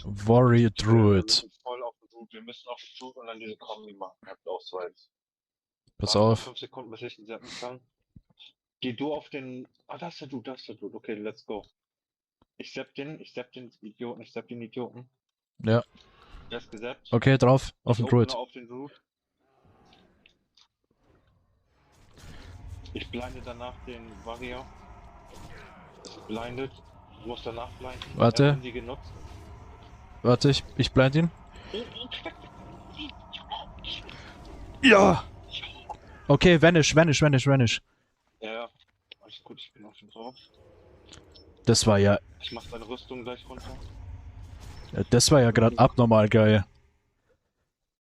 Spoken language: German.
Warrior Wir Druid. sind voll auf den Root. Wir müssen auf den Root und dann diese Kombi machen. Habt auch so eins. Pass Warte noch auf. 5 Sekunden, bis ich den setzen kann. Geh du auf den. Ah, das ist der Dude, das ist der Dude. Okay, let's go. Ich sepp den Idioten, ich sepp den Idioten. Ja. Der ist gesetzt. Okay, drauf. Auf Ich den Druid. opene auf den Root. Ich blinde danach den Warrior. Ist blinded. Ich muss danach blinden. Warte. Er hat die genutzt. Warte, ich blind ihn. Ja! Okay, vanish. Ja, alles gut, ich bin auf ihn drauf. Das war ja Ich mach seine Rüstung gleich runter. gerade abnormal geil.